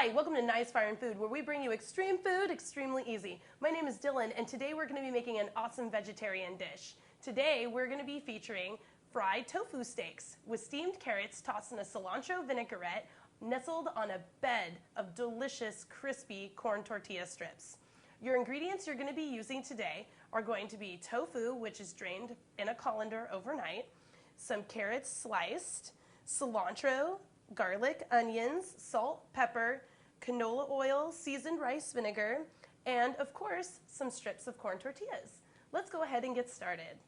Hi, welcome to Nice Fire and Food, where we bring you extreme food extremely easy. My name is Dylan, and today we're going to be making an awesome vegetarian dish. Today we're going to be featuring fried tofu steaks with steamed carrots tossed in a cilantro vinaigrette nestled on a bed of delicious crispy corn tortilla strips. Your ingredients you're going to be using today are going to be tofu, which is drained in a colander overnight, some carrots sliced, cilantro, garlic, onions, salt, pepper, canola oil, seasoned rice vinegar, and of course, some strips of corn tortillas. Let's go ahead and get started.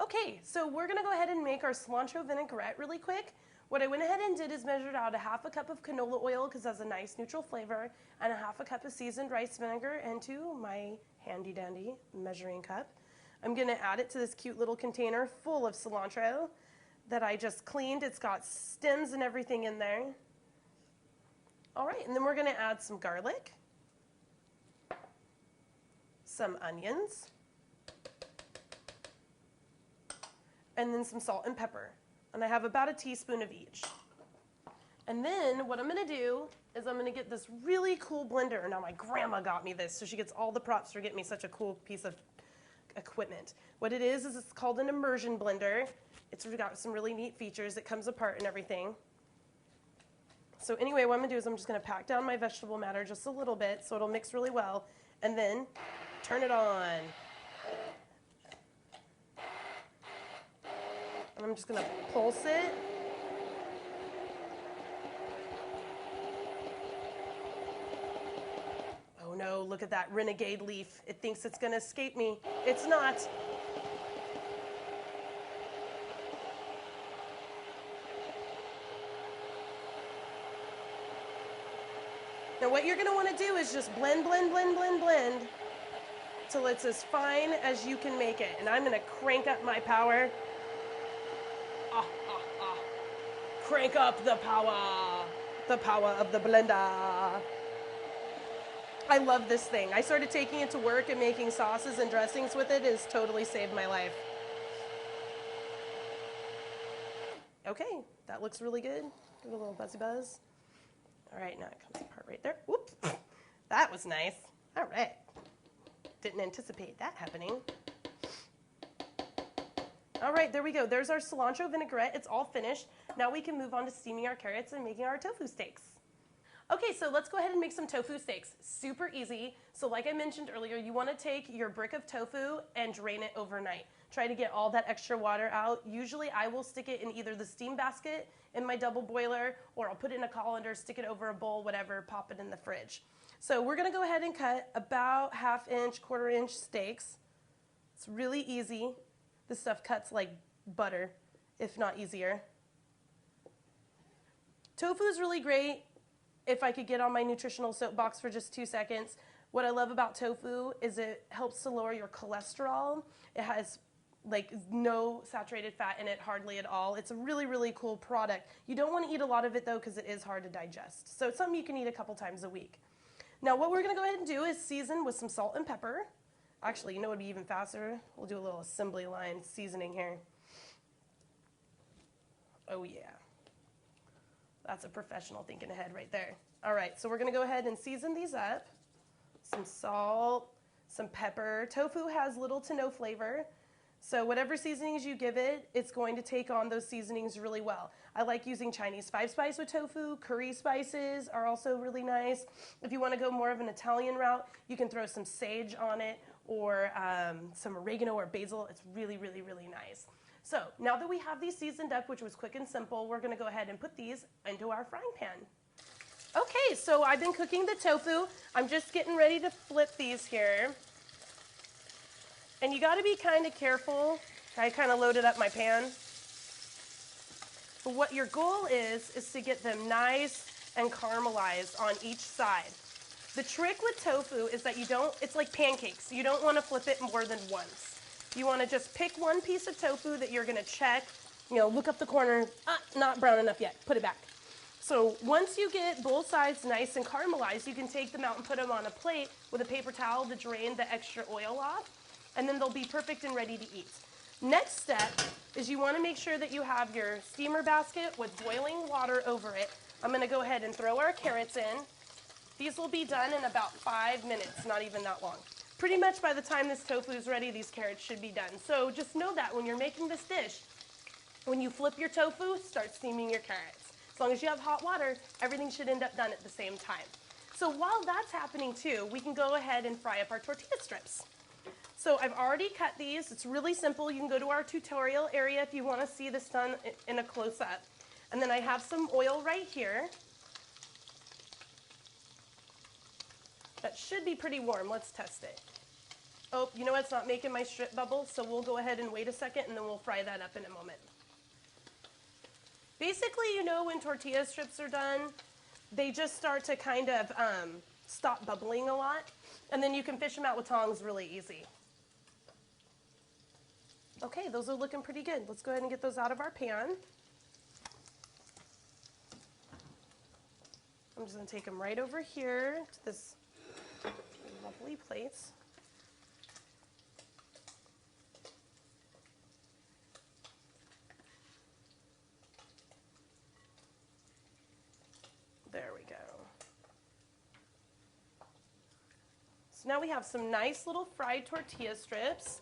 Okay, so we're gonna go ahead and make our cilantro vinaigrette really quick. What I went ahead and did is measured out a half a cup of canola oil because that's a nice neutral flavor, and a half a cup of seasoned rice vinegar into my handy dandy measuring cup. I'm gonna add it to this cute little container full of cilantro that I just cleaned. It's got stems and everything in there. All right, and then we're gonna add some garlic, some onions, and then some salt and pepper. And I have about a teaspoon of each. And then what I'm gonna do is I'm gonna get this really cool blender. Now my grandma got me this, so she gets all the props for getting me such a cool piece of equipment. What it is it's called an immersion blender. It's got some really neat features. It comes apart and everything. So anyway, what I'm gonna do is I'm just gonna pack down my vegetable matter just a little bit so it'll mix really well, and then turn it on. And I'm just gonna pulse it. Oh no, look at that renegade leaf. It thinks it's gonna escape me. It's not. Now what you're gonna wanna do is just blend, blend, blend, blend, blend till it's as fine as you can make it. And I'm gonna crank up my power. Crank up the power of the blender. I love this thing. I started taking it to work and making sauces and dressings with it. It's totally saved my life. Okay, that looks really good. Give it a little buzzy buzz. All right, now it comes apart right there. Whoops, that was nice. All right, didn't anticipate that happening. All right, there we go. There's our cilantro vinaigrette. It's all finished. Now we can move on to steaming our carrots and making our tofu steaks. Okay, so let's go ahead and make some tofu steaks. Super easy. So like I mentioned earlier, you want to take your brick of tofu and drain it overnight. Try to get all that extra water out. Usually I will stick it in either the steam basket in my double boiler, or I'll put it in a colander, stick it over a bowl, whatever, pop it in the fridge. So we're gonna go ahead and cut about 1/2 inch, 1/4 inch steaks. It's really easy. This stuff cuts like butter, if not easier. Tofu is really great. If I could get on my nutritional soapbox for just 2 seconds, what I love about tofu is it helps to lower your cholesterol. It has like no saturated fat in it, hardly at all. It's a really, really cool product. You don't want to eat a lot of it though because it is hard to digest. So it's something you can eat a couple times a week. Now what we're going to go ahead and do is season with some salt and pepper. Actually, you know what would be even faster? We'll do a little assembly line seasoning here. Oh yeah. That's a professional thinking ahead right there. All right, so we're gonna go ahead and season these up. Some salt, some pepper. Tofu has little to no flavor, so whatever seasonings you give it, it's going to take on those seasonings really well. I like using Chinese 5-spice with tofu. Curry spices are also really nice. If you wanna go more of an Italian route, you can throw some sage on it, or some oregano or basil. It's really, really, really nice. So now that we have these seasoned up, which was quick and simple, we're gonna go ahead and put these into our frying pan. Okay, so I've been cooking the tofu. I'm just getting ready to flip these here. And you gotta be kind of careful. I kind of loaded up my pan. But what your goal is to get them nice and caramelized on each side. The trick with tofu is that it's like pancakes. You don't want to flip it more than once. You want to just pick one piece of tofu that you're going to check, look up the corner, not brown enough yet, put it back. So once you get both sides nice and caramelized, you can take them out and put them on a plate with a paper towel to drain the extra oil off, and then they'll be perfect and ready to eat. Next step is you want to make sure that you have your steamer basket with boiling water over it. I'm going to go ahead and throw our carrots in. These will be done in about 5 minutes, not even that long. Pretty much by the time this tofu is ready, these carrots should be done. So just know that when you're making this dish, when you flip your tofu, start steaming your carrots. As long as you have hot water, everything should end up done at the same time. So while that's happening too, we can go ahead and fry up our tortilla strips. So I've already cut these. It's really simple. You can go to our tutorial area if you want to see this done in a close-up. And then I have some oil right here. That should be pretty warm. Let's test it. Oh, you know what? It's not making my strip bubble, so we'll go ahead and wait a second, and then we'll fry that up in a moment. Basically, you know when tortilla strips are done, they just start to kind of stop bubbling a lot, and then you can fish them out with tongs really easy. Okay, those are looking pretty good. Let's go ahead and get those out of our pan. I'm just going to take them right over here to this lovely plates. There we go. So now we have some nice little fried tortilla strips.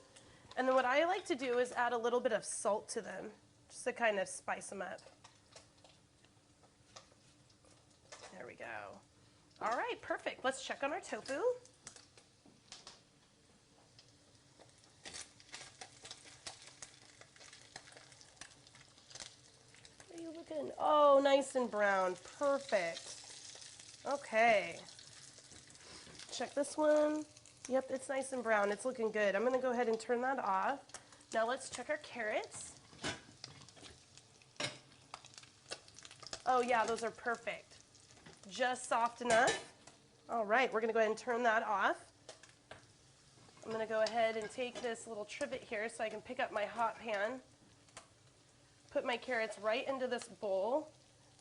And then what I like to do is add a little bit of salt to them, just to kind of spice them up. There we go. All right, perfect. Let's check on our tofu. What are you looking? Oh, nice and brown. Perfect. Okay. Check this one. Yep, it's nice and brown. It's looking good. I'm going to go ahead and turn that off. Now let's check our carrots. Oh yeah, those are perfect. Just soft enough. All right, we're going to go ahead and turn that off. I'm going to go ahead and take this little trivet here so I can pick up my hot pan. Put my carrots right into this bowl,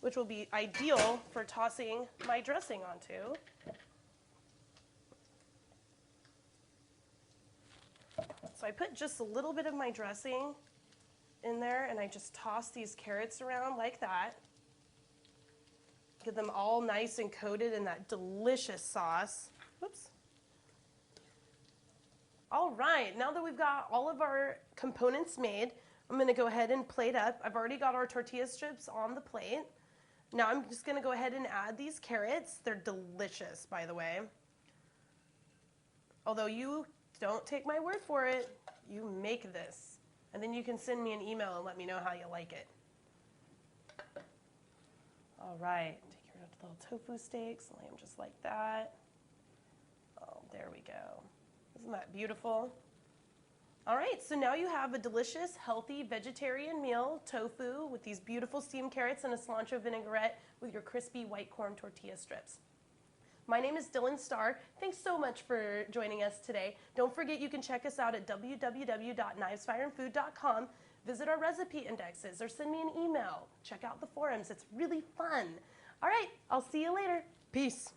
which will be ideal for tossing my dressing onto. So I put just a little bit of my dressing in there, and I just toss these carrots around like that. Get them all nice and coated in that delicious sauce. Whoops. All right, now that we've got all of our components made, I'm going to go ahead and plate up. I've already got our tortilla strips on the plate. Now I'm just going to go ahead and add these carrots. They're delicious, by the way. Although you don't take my word for it, you make this. And then you can send me an email and let me know how you like it. All right, take your little tofu steaks, lay them just like that. Oh, there we go. Isn't that beautiful? All right, so now you have a delicious, healthy vegetarian meal, tofu, with these beautiful steamed carrots and a cilantro vinaigrette with your crispy white corn tortilla strips. My name is Dylan Starr. Thanks so much for joining us today. Don't forget you can check us out at www.knivesfireandfood.com. Visit our recipe indexes or send me an email. Check out the forums. It's really fun. All right, I'll see you later. Peace.